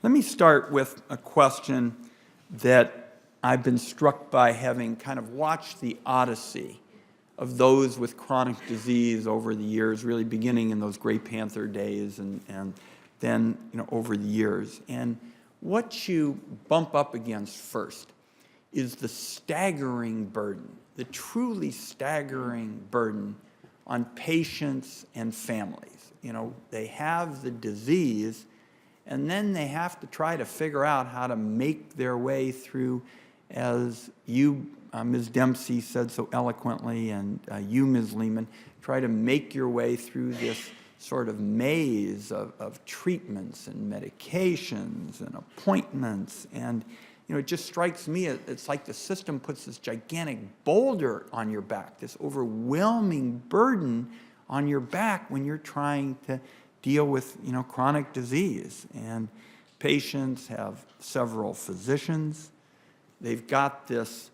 Let me start with a question that I've been struck by having kind of watched the odyssey of those with chronic disease over the years, really beginning in those Gray Panther days and then over the years. And what you bump up against first is the staggering burden, the truly staggering burden on patients and families. They have the disease, and then they have to try to figure out how to make their way through, as you, Ms. Dempsey, said so eloquently, and you, Ms. Lehman, try to make your way through this sort of maze of treatments and medications and appointments. And it just strikes me, it's like the system puts this gigantic boulder on your back, this overwhelming burden on your back when you're trying to deal with chronic disease. And patients have several physicians. They've got this,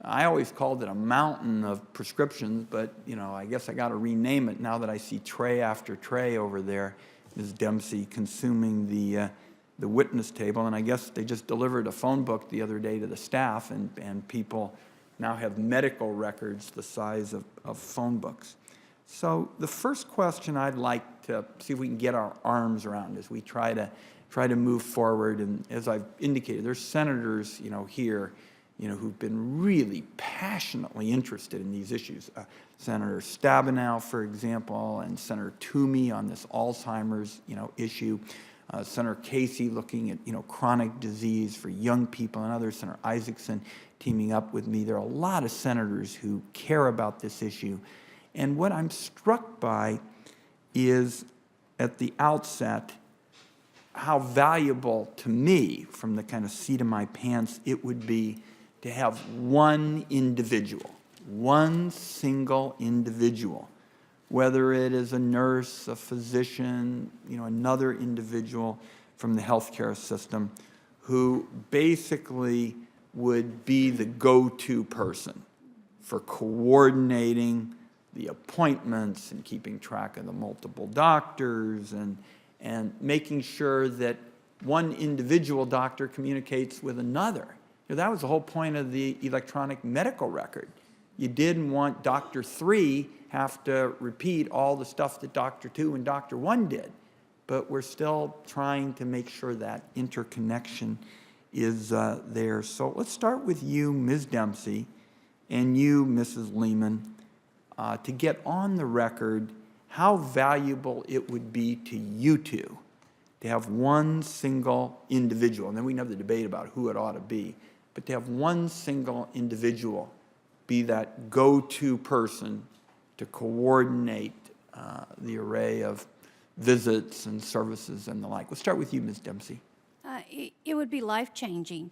I always called it a mountain of prescriptions, but I guess I got to rename it now that I see tray after tray over there, Ms. Dempsey, consuming the witness table. And I guess they just delivered a phone book the other day to the staff, and people now have medical records the size of phone books. So the first question I'd like to see if we can get our arms around as we try to move forward, and as I've indicated, there's senators here who've been really passionately interested in these issues. Senator Stabenow, for example, and Senator Toomey on this Alzheimer's issue. Senator Casey looking at chronic disease for young people, and others. Senator Isaacson teaming up with me. There are a lot of senators who care about this issue. And what I'm struck by is, at the outset, how valuable to me, from the kind of seat of my pants, it would be to have one individual, one single individual, whether it is a nurse, a physician, another individual from the healthcare system, who basically would be the go-to person for coordinating the appointments and keeping track of the multiple doctors and making sure that one individual doctor communicates with another. That was the whole point of the electronic medical record. You didn't want Dr. 3 have to repeat all the stuff that Dr. 2 and Dr. 1 did. But we're still trying to make sure that interconnection is there. So let's start with you, Ms. Dempsey, and you, Mrs. Lehman, to get on the record how valuable it would be to you two to have one single individual, and then we can have the debate about who it ought to be, but to have one single individual be that go-to person to coordinate the array of visits and services and the like. Let's start with you, Ms. Dempsey. It would be life-changing.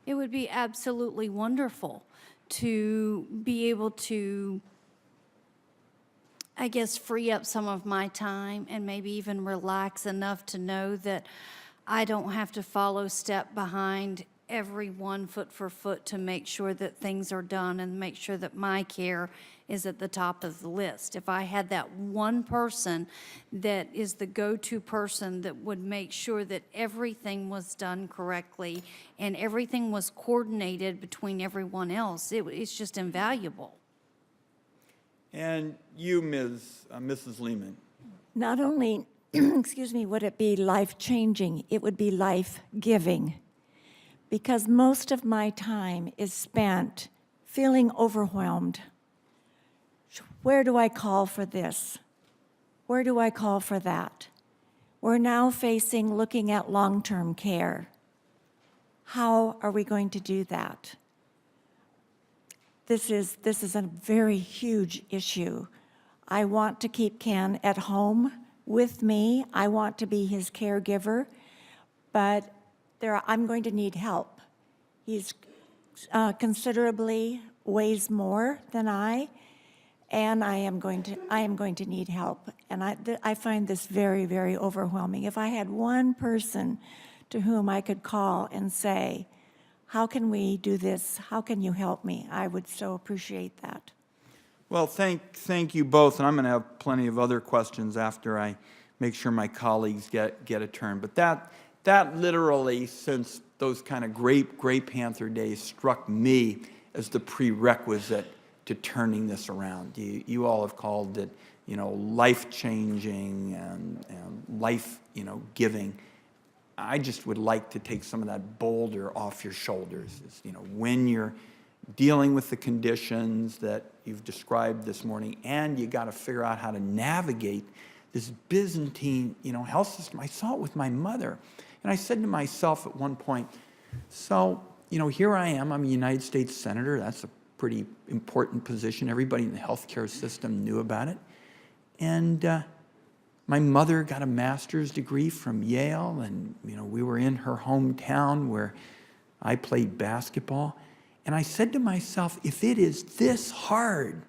It would be absolutely wonderful to be able to, I guess, free up some of my time and maybe even relax enough to know that I don't have to follow step behind everyone foot for foot to make sure that things are done and make sure that my care is at the top of the list. If I had that one person that is the go-to person that would make sure that everything was done correctly and everything was coordinated between everyone else, it's just invaluable. And you, Mrs. Lehman. Not only, excuse me, would it be life-changing, it would be life-giving. Because most of my time is spent feeling overwhelmed. Where do I call for this? Where do I call for that? We're now looking at long-term care. How are we going to do that? This is a very huge issue. I want to keep Ken at home with me. I want to be his caregiver, but I'm going to need help. He's considerably weighs more than I, and I am going to need help. And I find this very, very overwhelming. If I had one person to whom I could call and say, how can we do this? How can you help me? I would so appreciate that. Well, thank you both, and I'm going to have plenty of other questions after I make sure my colleagues get a turn. But that literally, since those kind of Gray Panther days, struck me as the prerequisite to turning this around. You all have called it, life-changing and life, giving. I just would like to take some of that boulder off your shoulders. When you're dealing with the conditions that you've described this morning, and you got to figure out how to navigate this Byzantine, health system. I saw it with my mother, and I said to myself at one point, so, here I am. I'm a United States Senator. That's a pretty important position. Everybody in the healthcare system knew about it. And my mother got a master's degree from Yale, and we were in her hometown where I played basketball. And I said to myself, if it is this hard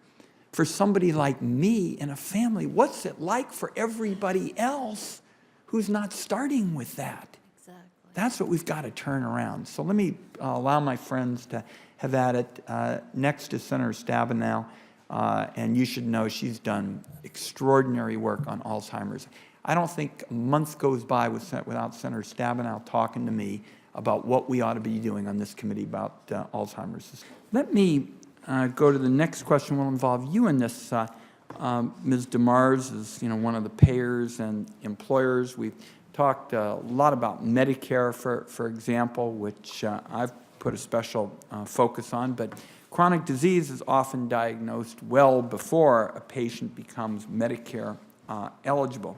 for somebody like me and a family, what's it like for everybody else who's not starting with that? Exactly. That's what we've got to turn around. So let me allow my friends to have at it. Next is Senator Stabenow, and you should know she's done extraordinary work on Alzheimer's. I don't think a month goes by without Senator Stabenow talking to me about what we ought to be doing on this committee about Alzheimer's. Let me go to the next question. We'll involve you in this. Ms. DeMars is one of the payers and employers. We've talked a lot about Medicare, for example, which I've put a special focus on, but chronic disease is often diagnosed well before a patient becomes Medicare eligible.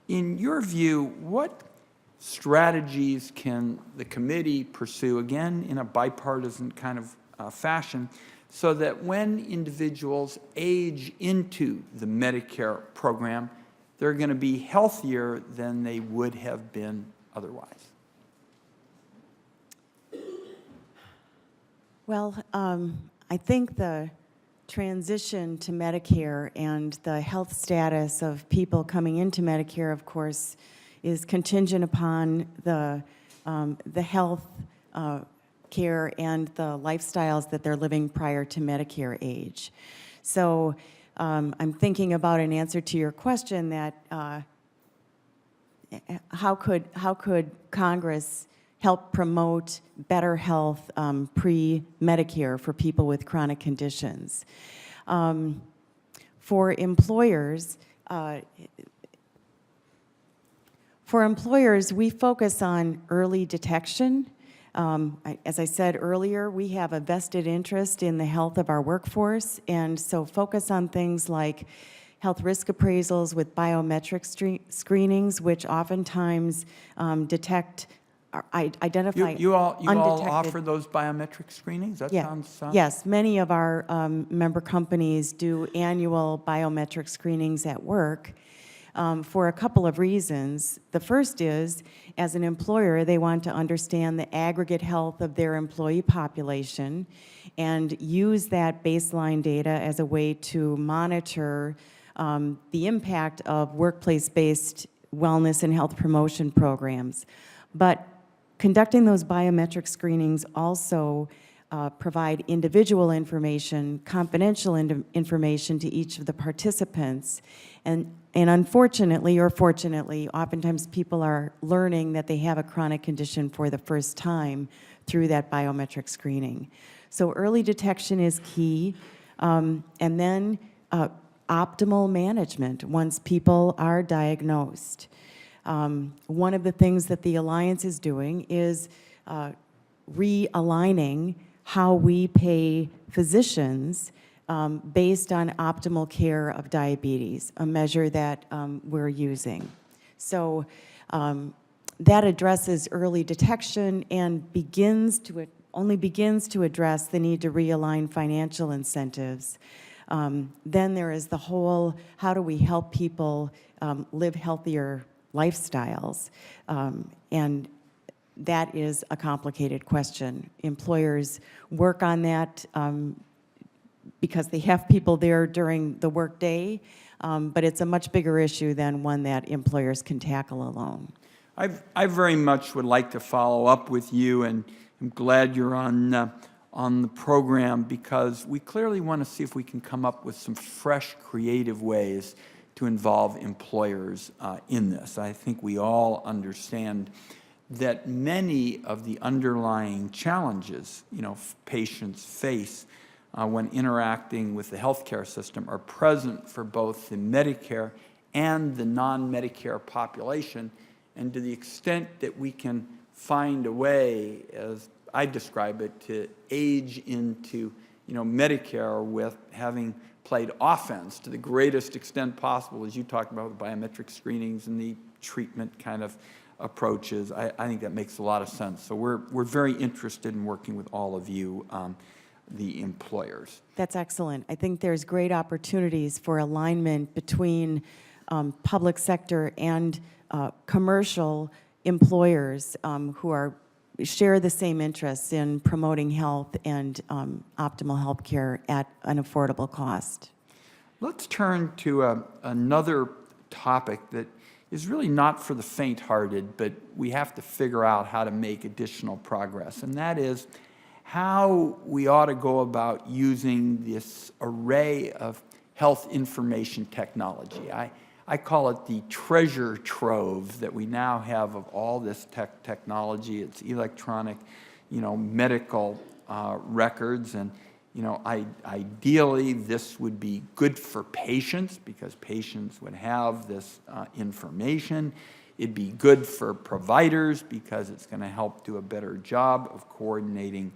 In your view, what strategies can the committee pursue, again, in a bipartisan kind of fashion, so that when individuals age into the Medicare program, they're going to be healthier than they would have been otherwise? Well, I think the transition to Medicare and the health status of people coming into Medicare, of course, is contingent upon the health care and the lifestyles that they're living prior to Medicare age. So I'm thinking about an answer to your question that how could Congress help promote better health pre-Medicare for people with chronic conditions? For employers, we focus on early detection. As I said earlier, we have a vested interest in the health of our workforce, and so focus on things like health risk appraisals with biometric screenings, which oftentimes detect or identify You all undetected. offer those biometric screenings? That sounds... Yes, many of our member companies do annual biometric screenings at work. For a couple of reasons. The first is, as an employer, they want to understand the aggregate health of their employee population and use that baseline data as a way to monitor the impact of workplace-based wellness and health promotion programs. But conducting those biometric screenings also provide individual information, confidential information to each of the participants. And unfortunately, or fortunately, oftentimes people are learning that they have a chronic condition for the first time through that biometric screening. So early detection is key. And then optimal management once people are diagnosed. One of the things that the Alliance is doing is realigning how we pay physicians based on optimal care of diabetes, a measure that we're using. So that addresses early detection and only begins to address the need to realign financial incentives. Then there is the whole, how do we help people live healthier lifestyles? And that is a complicated question. Employers work on that because they have people there during the workday, but it's a much bigger issue than one that employers can tackle alone. I very much would like to follow up with you, and I'm glad you're on the program, because we clearly want to see if we can come up with some fresh, creative ways to involve employers in this. I think we all understand that many of the underlying challenges, patients face when interacting with the healthcare system are present for both the Medicare and the non-Medicare population. And to the extent that we can find a way, as I describe it, to age into Medicare with having played offense to the greatest extent possible, as you talked about with biometric screenings and the treatment kind of approaches, I think that makes a lot of sense. So we're very interested in working with all of you, the employers. That's excellent. I think there's great opportunities for alignment between public sector and commercial employers who share the same interests in promoting health and optimal health care at an affordable cost. Let's turn to another topic that is really not for the faint-hearted, but we have to figure out how to make additional progress, and that is how we ought to go about using this array of health information technology. I call it the treasure trove that we now have of all this technology. It's electronic, medical records, and ideally this would be good for patients because patients would have this information. It'd be good for providers because it's going to help do a better job of coordinating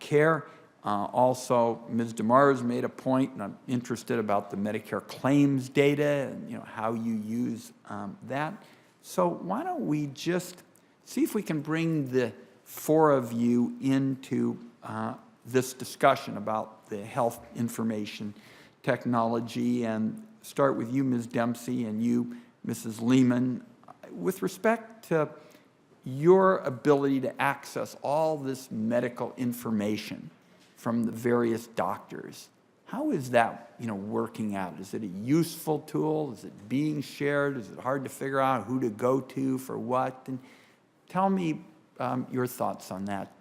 care. Also, Ms. DeMars made a point, and I'm interested about the Medicare claims data and how you use that. So why don't we just see if we can bring the four of you into this discussion about the health information technology, and start with you, Ms. Dempsey, and you, Mrs. Lehman, with respect to your ability to access all this medical information from the various doctors. How is that, working out? Is it a useful tool? Is it being shared? Is it hard to figure out who to go to for what? And tell me your thoughts on that,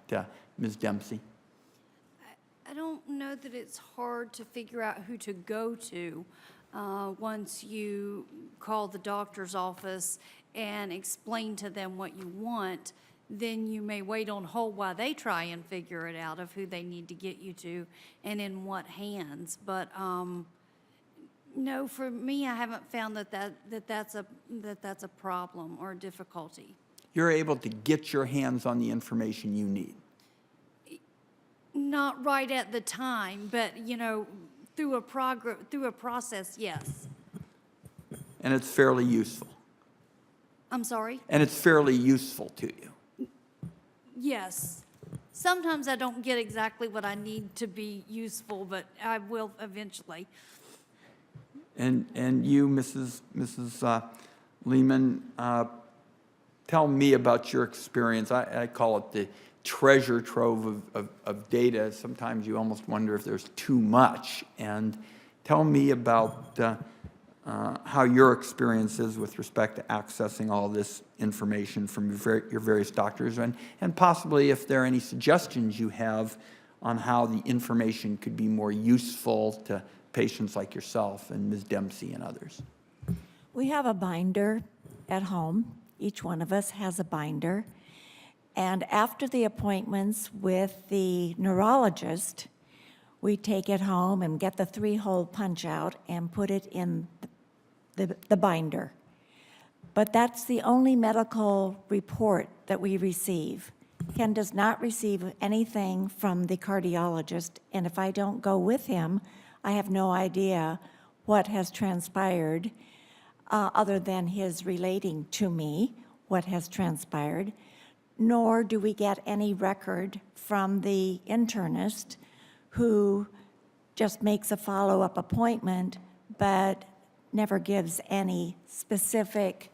Ms. Dempsey. I don't know that it's hard to figure out who to go to once you call the doctor's office and explain to them what you want. Then you may wait on hold while they try and figure it out of who they need to get you to and in what hands. But no, for me, I haven't found that's a problem or a difficulty. You're able to get your hands on the information you need. Not right at the time, but through a process, yes. And it's fairly useful. I'm sorry? And it's fairly useful to you. Yes. Sometimes I don't get exactly what I need to be useful, but I will eventually. And you, Mrs. Lehman, tell me about your experience. I call it the treasure trove of data. Sometimes you almost wonder if there's too much. And tell me about how your experience is with respect to accessing all this information from your various doctors, and possibly if there are any suggestions you have on how the information could be more useful to patients like yourself and Ms. Dempsey and others. We have a binder at home. Each one of us has a binder. And after the appointments with the neurologist, we take it home and get the 3-hole punch out and put it in the binder. But that's the only medical report that we receive. Ken does not receive anything from the cardiologist, and if I don't go with him, I have no idea what has transpired other than his relating to me what has transpired, nor do we get any record from the internist who just makes a follow-up appointment but never gives any specific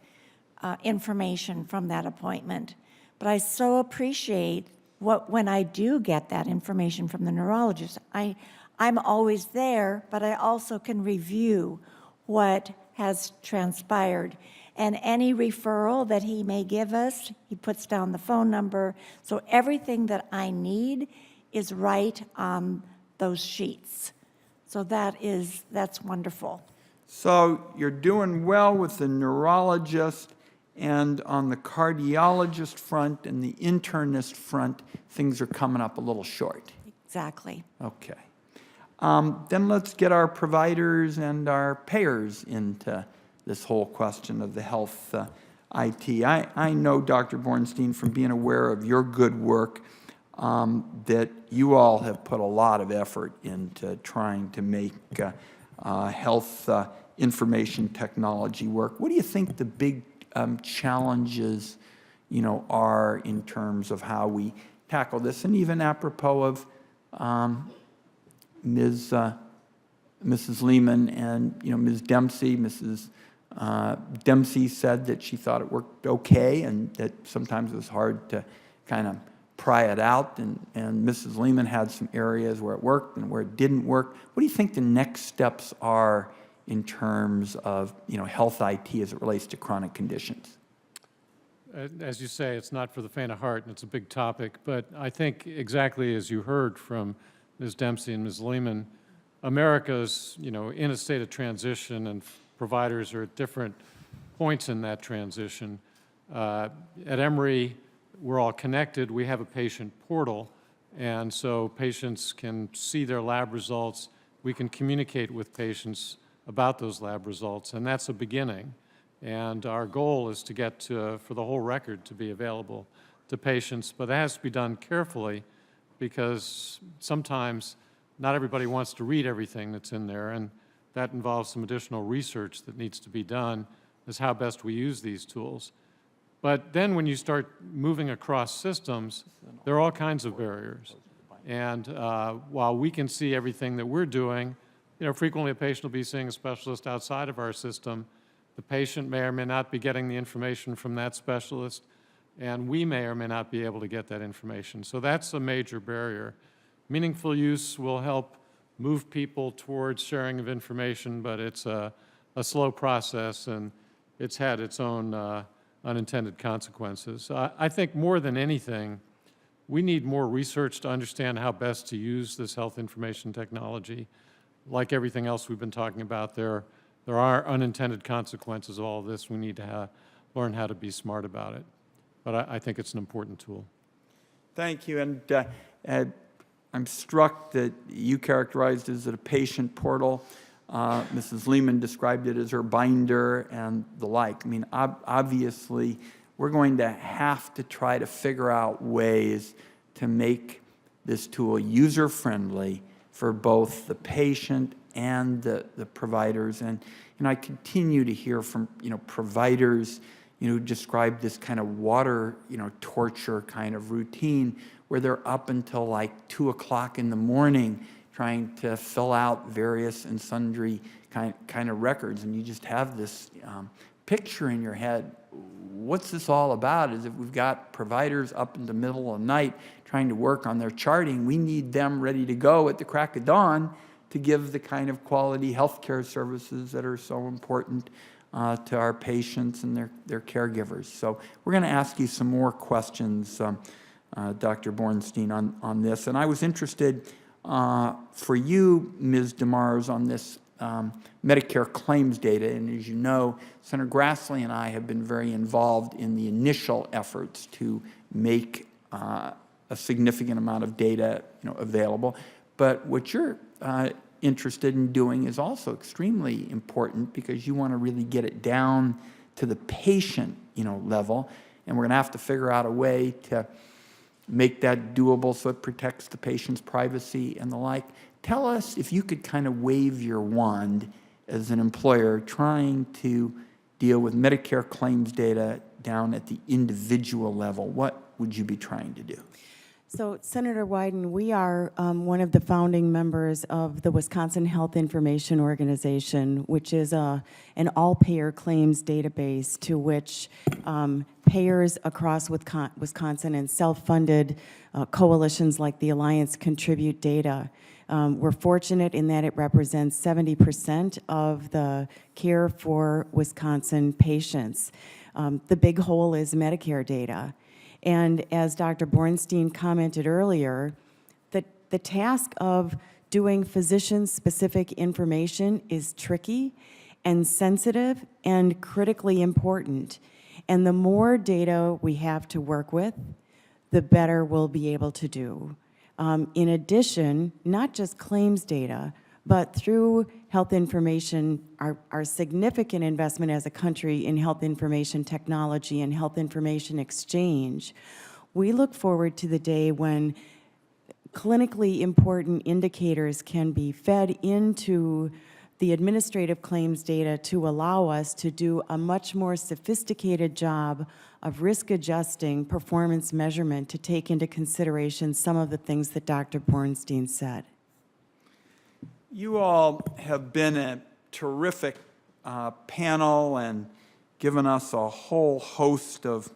information from that appointment. But I so appreciate when I do get that information from the neurologist. I'm always there, but I also can review what has transpired. And any referral that he may give us, he puts down the phone number. So everything that I need is right on those sheets. So that's wonderful. So you're doing well with the neurologist, And on the cardiologist front and the internist front, things are coming up a little short. Exactly. Okay. Then let's get our providers and our payers into this whole question of the health IT. I know, Dr. Bornstein, from being aware of your good work, that you all have put a lot of effort into trying to make health information technology work. What do you think the big challenges, are in terms of how we tackle this? And even apropos of Mrs. Lehman and Ms. Dempsey. Mrs. Dempsey said that she thought it worked okay, and that sometimes it was hard to kind of pry it out. And Mrs. Lehman had some areas where it worked and where it didn't work. What do you think the next steps are in terms of health IT as it relates to chronic conditions? As you say, it's not for the faint of heart, and it's a big topic. But I think exactly as you heard from Ms. Dempsey and Ms. Lehman, America's in a state of transition, and providers are at different points in that transition. At Emory, we're all connected. We have a patient portal, and so patients can see their lab results. We can communicate with patients about those lab results, and that's a beginning. And our goal is to get for the whole record to be available to patients, but that has to be done carefully, because sometimes not everybody wants to read everything that's in there, and that involves some additional research that needs to be done as how best we use these tools. But then when you start moving across systems, there are all kinds of barriers. And while we can see everything that we're doing, frequently a patient will be seeing a specialist outside of our system. The patient may or may not be getting the information from that specialist, and we may or may not be able to get that information. So that's a major barrier. Meaningful use will help move people towards sharing of information, but it's a slow process, and it's had its own unintended consequences. I think more than anything, we need more research to understand how best to use this health information technology. Like everything else we've been talking about, there are unintended consequences of all of this. We need to learn how to be smart about it. But I think it's an important tool. Thank you. And I'm struck that you characterized it as a patient portal. Mrs. Lehman described it as her binder and the like. I mean, obviously, we're going to have to try to figure out ways to make this tool user-friendly for both the patient and the providers. And I continue to hear from providers who describe this kind of water torture kind of routine where they're up until like 2 o'clock in the morning trying to fill out various and sundry kind of records. And you just have this picture in your head. What's this all about? Is if we've got providers up in the middle of the night trying to work on their charting, we need them ready to go at the crack of dawn to give the kind of quality healthcare services that are so important to our patients and their caregivers. So we're going to ask you some more questions, Dr. Bornstein, on this. And I was interested for you, Ms. DeMars, on this Medicare claims data. And as you know, Senator Grassley and I have been very involved in the initial efforts to make a significant amount of data available. But what you're interested in doing is also extremely important, because you want to really get it down to the patient level. And we're going to have to figure out a way to make that doable so it protects the patient's privacy and the like. Tell us, if you could kind of wave your wand as an employer trying to deal with Medicare claims data down at the individual level, what would you be trying to do? So, Senator Wyden, we are one of the founding members of the Wisconsin Health Information Organization, which is an all-payer claims database to which payers across Wisconsin and self-funded coalitions like the Alliance contribute data. We're fortunate in that it represents 70% of the care for Wisconsin patients. The big hole is Medicare data. And as Dr. Bornstein commented earlier, the task of doing physician-specific information is tricky and sensitive and critically important. And the more data we have to work with, the better we'll be able to do. In addition, not just claims data, but through health information, our significant investment as a country in health information technology and health information exchange, we look forward to the day when clinically important indicators can be fed into the administrative claims data to allow us to do a much more sophisticated job of risk adjusting performance measurement to take into consideration some of the things that Dr. Bornstein said. You all have been a terrific panel and given us a whole host of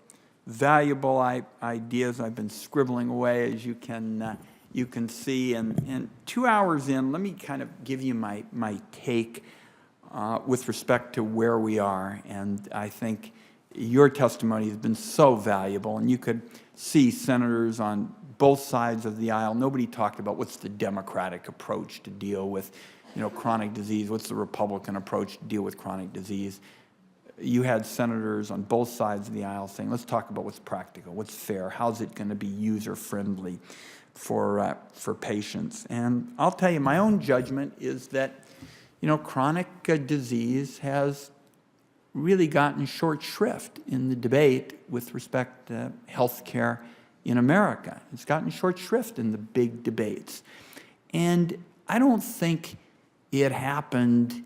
valuable ideas. I've been scribbling away, as you can see. And 2 hours in, let me kind of give you my take with respect to where we are. And I think your testimony has been so valuable. And you could see senators on both sides of the aisle. Nobody talked about what's the Democratic approach to deal with, chronic disease. What's the Republican approach to deal with chronic disease? You had senators on both sides of the aisle saying, let's talk about what's practical, what's fair, how's it going to be user-friendly for patients. And I'll tell you, my own judgment is that, chronic disease has really gotten short shrift in the debate with respect to health care in America. It's gotten short shrift in the big debates. And I don't think it happened,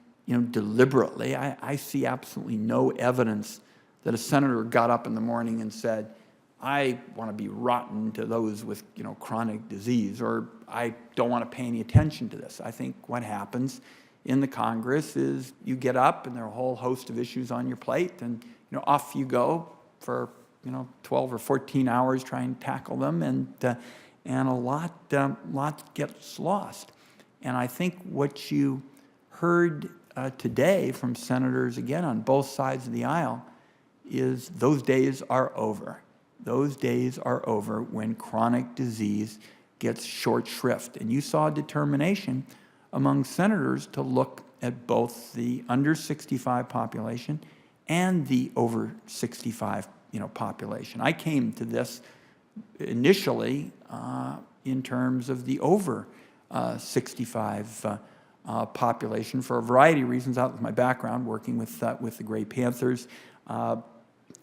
deliberately. I see absolutely no evidence that a senator got up in the morning and said, I want to be rotten to those with, chronic disease, or I don't want to pay any attention to this. I think what happens in the Congress is you get up and there are a whole host of issues on your plate, and off you go for 12 or 14 hours trying to tackle them, and a lot gets lost. And I think what you heard today from senators, again, on both sides of the aisle, is those days are over. Those days are over when chronic disease gets short shrift. And you saw determination among senators to look at both the under 65 population and the over 65 population. I came to this initially in terms of the over 65 population for a variety of reasons. Out with my background, working with the Gray Panthers,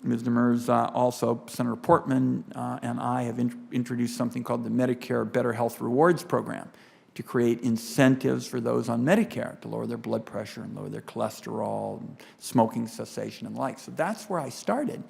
Ms. Demers, also Senator Portman, and I have introduced something called the Medicare Better Health Rewards Program to create incentives for those on Medicare to lower their blood pressure and lower their cholesterol, and smoking cessation and the like. So that's where I started.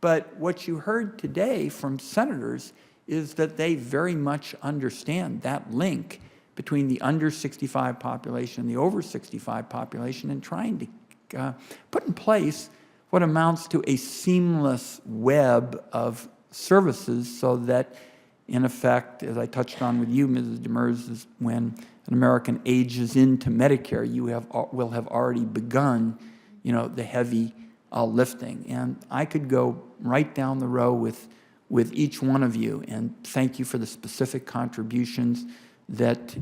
But what you heard today from senators is that they very much understand that link between the under 65 population and the over 65 population, and trying to put in place what amounts to a seamless web of services so that, in effect, as I touched on with you, Mrs. Demers, is when an American ages into Medicare, you will have already begun, the heavy lifting. And I could go right down the row with each one of you, and thank you for the specific contributions that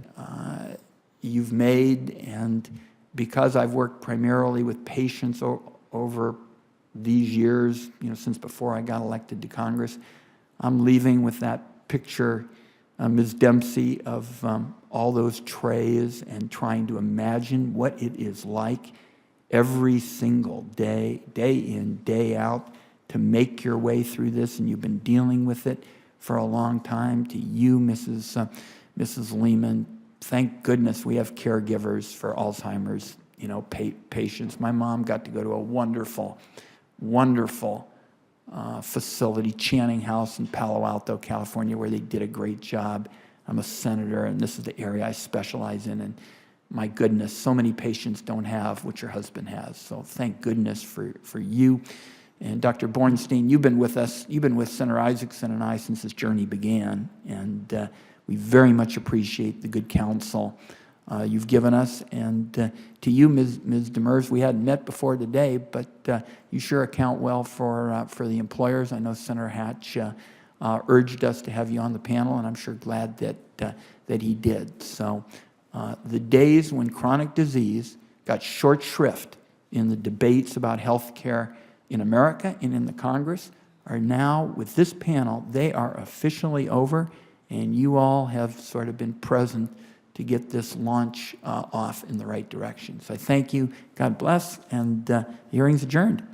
you've made. And because I've worked primarily with patients over these years, since before I got elected to Congress, I'm leaving with that picture, Ms. Dempsey, of all those trays and trying to imagine what it is like every single day, day in, day out, to make your way through this. And you've been dealing with it for a long time. To you, Mrs. Lehman, thank goodness we have caregivers for Alzheimer's, patients. My mom got to go to a wonderful facility, Channing House in Palo Alto, California, where they did a great job. I'm a senator, and this is the area I specialize in. And my goodness, so many patients don't have what your husband has. So thank goodness for you. And Dr. Bornstein, you've been with us. You've been with Senator Isaacson and I since this journey began. And we very much appreciate the good counsel you've given us. And to you, Ms. Demers, we hadn't met before today, but you sure account well for the employers. I know Senator Hatch urged us to have you on the panel, and I'm sure glad that he did. So the days when chronic disease got short shrift in the debates about health care, in America and in the Congress are now, with this panel, they are officially over, and you all have sort of been present to get this launch off in the right direction. So I thank you, God bless, and the hearing's adjourned.